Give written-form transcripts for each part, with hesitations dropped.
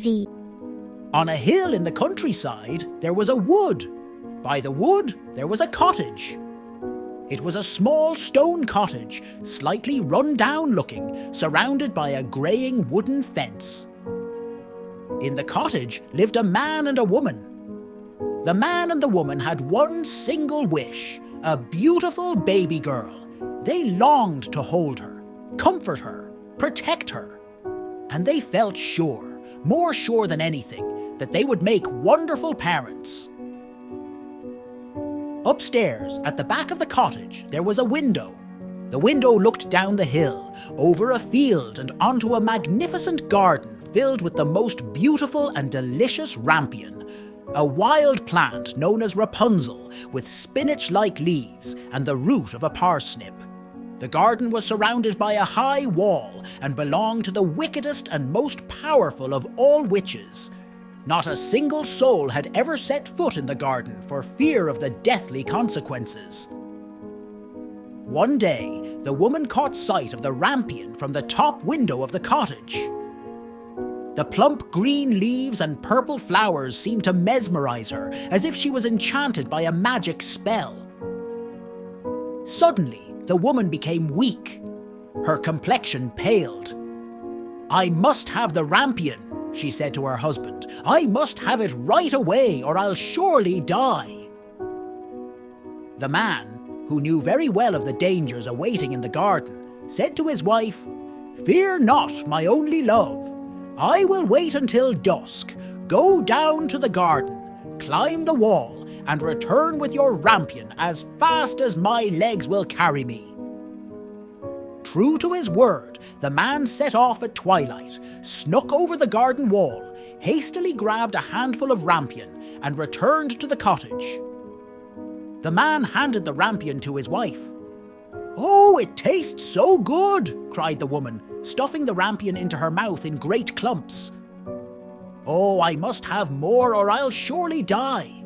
babytv. On a hill in the countryside, there was a wood. By the wood, there was a cottage. It was a small stone cottage, slightly run down looking, surrounded by a greying wooden fence. In the cottage lived a man and a woman. The man and the woman had one single wish, a beautiful baby girl. They longed to hold her, comfort her, protect her. And they felt sure, more sure than anything, that they would make wonderful parents. Upstairs, at the back of the cottage, there was a window. The window looked down the hill, over a field and onto a magnificent garden filled with the most beautiful and delicious rampion, a wild plant known as Rapunzel, with spinach-like leaves and the root of a parsnip. The garden was surrounded by a high wall and belonged to the wickedest and most powerful of all witches. Not a single soul had ever set foot in the garden for fear of the deathly consequences. One day, the woman caught sight of the rampion from the top window of the cottage. The plump green leaves and purple flowers seemed to mesmerize her, as if she was enchanted by a magic spell. Suddenly, the woman became weak. Her complexion paled. "I must have the rampion," she said to her husband. "I must have it right away, or I'll surely die." The man, who knew very well of the dangers awaiting in the garden, said to his wife, "Fear not, my only love. I will wait until dusk. Go down to the garden, climb the wall, and return with your rampion as fast as my legs will carry me." True to his word, the man set off at twilight, snuck over the garden wall, hastily grabbed a handful of rampion, and returned to the cottage. The man handed the rampion to his wife. "Oh, it tastes so good!" cried the woman, stuffing the rampion into her mouth in great clumps. "Oh, I must have more or I'll surely die.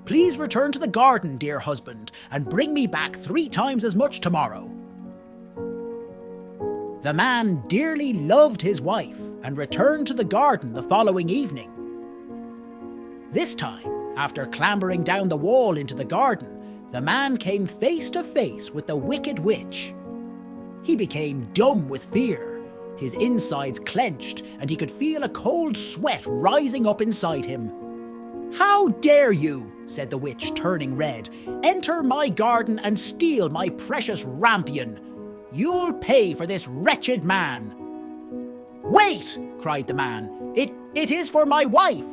Please return to the garden, dear husband, and bring me back 3 times as much tomorrow." The man dearly loved his wife and returned to the garden the following evening. This time, after clambering down the wall into the garden, the man came face to face with the wicked witch. He became dumb with fear. His insides clenched, and he could feel a cold sweat rising up inside him. "How dare you," said the witch, turning red, "enter my garden and steal my precious rampion? You'll pay for this wretched man." "Wait," cried the man. It is for my wife.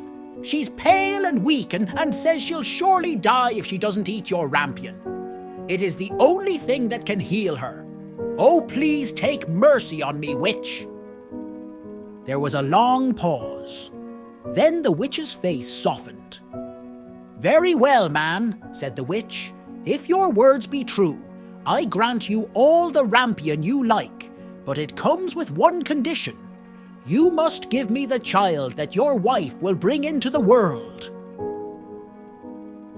She's pale and weak and says she'll surely die if she doesn't eat your rampion. It is the only thing that can heal her. Oh, please take mercy on me, witch." There was a long pause. Then the witch's face softened. "Very well, man," said the witch. "If your words be true, I grant you all the rampion you like, but it comes with one condition. You must give me the child that your wife will bring into the world."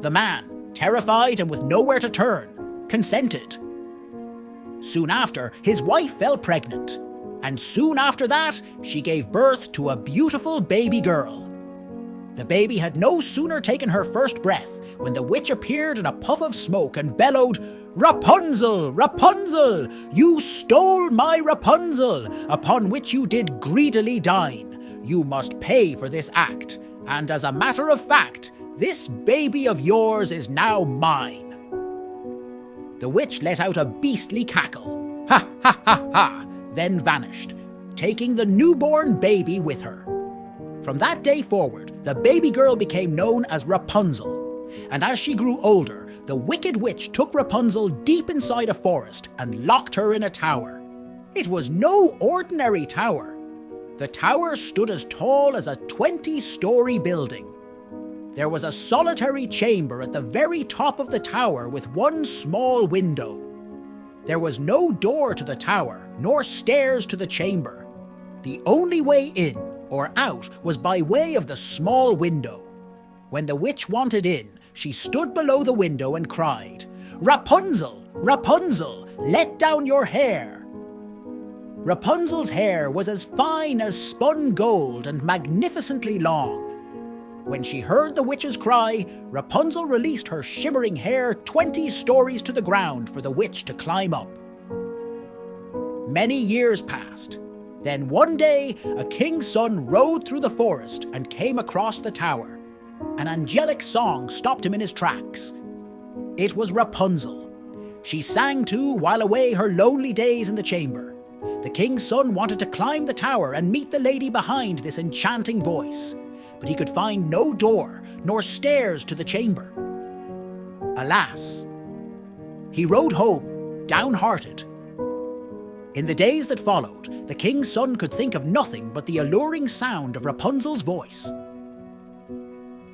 The man, terrified and with nowhere to turn, consented. Soon after, his wife fell pregnant, and soon after that, she gave birth to a beautiful baby girl. The baby had no sooner taken her first breath when the witch appeared in a puff of smoke and bellowed, "Rapunzel, Rapunzel, you stole my Rapunzel, upon which you did greedily dine. You must pay for this act, and as a matter of fact, this baby of yours is now mine." The witch let out a beastly cackle, "Ha ha ha ha," then vanished, taking the newborn baby with her. From that day forward, the baby girl became known as Rapunzel, and as she grew older, the wicked witch took Rapunzel deep inside a forest and locked her in a tower. It was no ordinary tower. The tower stood as tall as a 20-story building. There was a solitary chamber at the very top of the tower with one small window. There was no door to the tower, nor stairs to the chamber. The only way in or out was by way of the small window. When the witch wanted in, she stood below the window and cried, "Rapunzel, Rapunzel, let down your hair." Rapunzel's hair was as fine as spun gold and magnificently long. When she heard the witch's cry, Rapunzel released her shimmering hair 20 stories to the ground for the witch to climb up. Many years passed. Then one day, a king's son rode through the forest and came across the tower. An angelic song stopped him in his tracks. It was Rapunzel. She sang too while away her lonely days in the chamber. The king's son wanted to climb the tower and meet the lady behind this enchanting voice, but he could find no door nor stairs to the chamber. Alas! He rode home, downhearted. In the days that followed, the king's son could think of nothing but the alluring sound of Rapunzel's voice.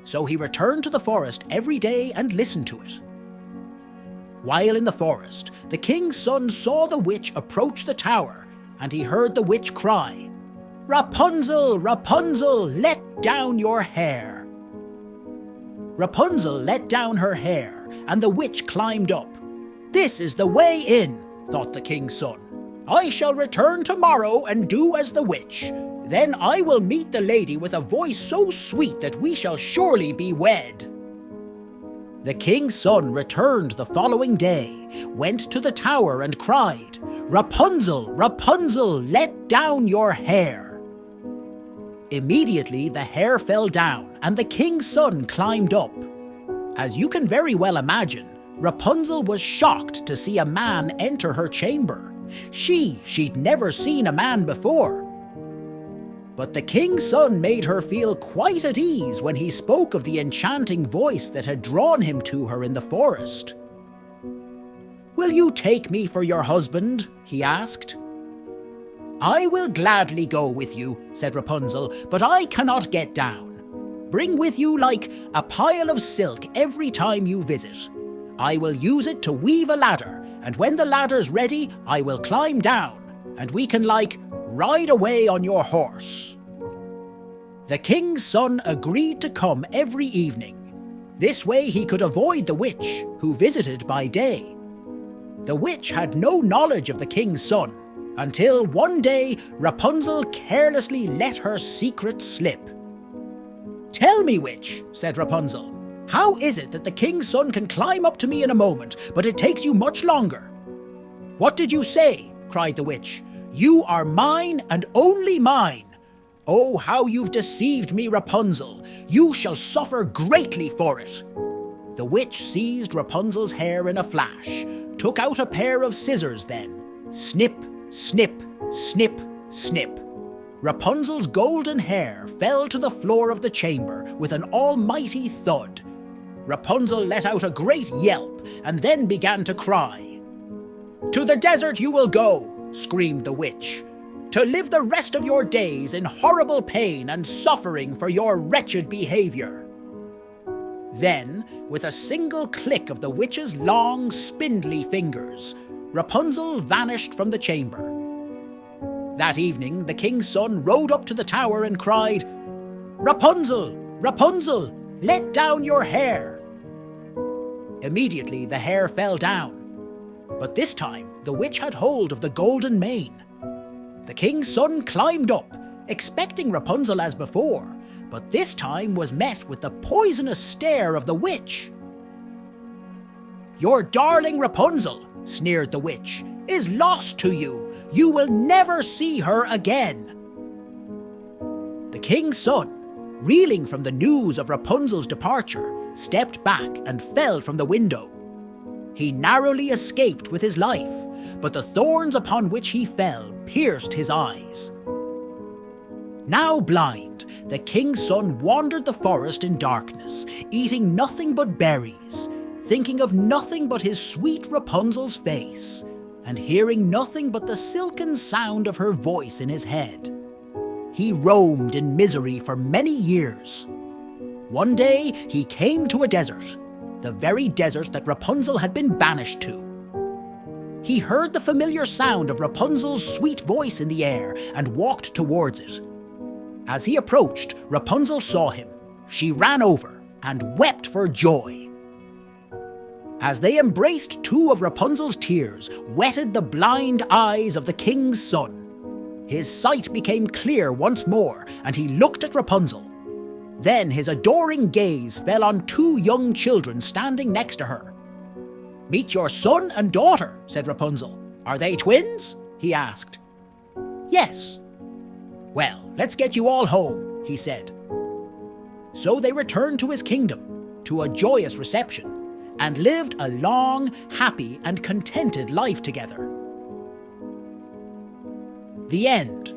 So he returned to the forest every day and listened to it. While in the forest, the king's son saw the witch approach the tower, and he heard the witch cry, "Rapunzel, Rapunzel, let down your hair." Rapunzel let down her hair, and the witch climbed up. "This is the way in," thought the king's son. "I shall return tomorrow and do as the witch. Then I will meet the lady with a voice so sweet that we shall surely be wed." The king's son returned the following day, went to the tower and cried, "Rapunzel, Rapunzel, let down your hair." Immediately the hair fell down and the king's son climbed up. As you can very well imagine, Rapunzel was shocked to see a man enter her chamber. She'd never seen a man before. But the king's son made her feel quite at ease when he spoke of the enchanting voice that had drawn him to her in the forest. "Will you take me for your husband?" he asked. "I will gladly go with you," said Rapunzel, "but I cannot get down. Bring with you like a pile of silk every time you visit. I will use it to weave a ladder, and when the ladder's ready, I will climb down, and we can ride away on your horse." The king's son agreed to come every evening. This way he could avoid the witch, who visited by day. The witch had no knowledge of the king's son, until one day Rapunzel carelessly let her secret slip. "Tell me, witch," said Rapunzel, "how is it that the king's son can climb up to me in a moment, but it takes you much longer?" "What did you say?" cried the witch. "You are mine and only mine. Oh, how you've deceived me, Rapunzel. You shall suffer greatly for it." The witch seized Rapunzel's hair in a flash, took out a pair of scissors then. Snip, snip, snip, snip. Rapunzel's golden hair fell to the floor of the chamber with an almighty thud. Rapunzel let out a great yelp and then began to cry. "To the desert you will go," screamed the witch, "to live the rest of your days in horrible pain and suffering for your wretched behavior." Then, with a single click of the witch's long, spindly fingers, Rapunzel vanished from the chamber. That evening, the king's son rode up to the tower and cried, "Rapunzel, Rapunzel, let down your hair." Immediately, the hair fell down. But this time, the witch had hold of the golden mane. The king's son climbed up, expecting Rapunzel as before, but this time was met with the poisonous stare of the witch. "Your darling Rapunzel," sneered the witch, "is lost to you. You will never see her again." The king's son, reeling from the news of Rapunzel's departure, stepped back and fell from the window. He narrowly escaped with his life, but the thorns upon which he fell pierced his eyes. Now blind, the king's son wandered the forest in darkness, eating nothing but berries, thinking of nothing but his sweet Rapunzel's face, and hearing nothing but the silken sound of her voice in his head. He roamed in misery for many years. One day he came to a desert, the very desert that Rapunzel had been banished to. He heard the familiar sound of Rapunzel's sweet voice in the air and walked towards it. As he approached, Rapunzel saw him. She ran over and wept for joy. As they embraced, two of Rapunzel's tears wetted the blind eyes of the king's son. his sight became clear once more, and he looked at Rapunzel. Then his adoring gaze fell on two young children standing next to her. "Meet your son and daughter," said Rapunzel. "Are they twins?" he asked. "Yes." "Well, let's get you all home," he said. So they returned to his kingdom, to a joyous reception, and lived a long, happy and contented life together. The end.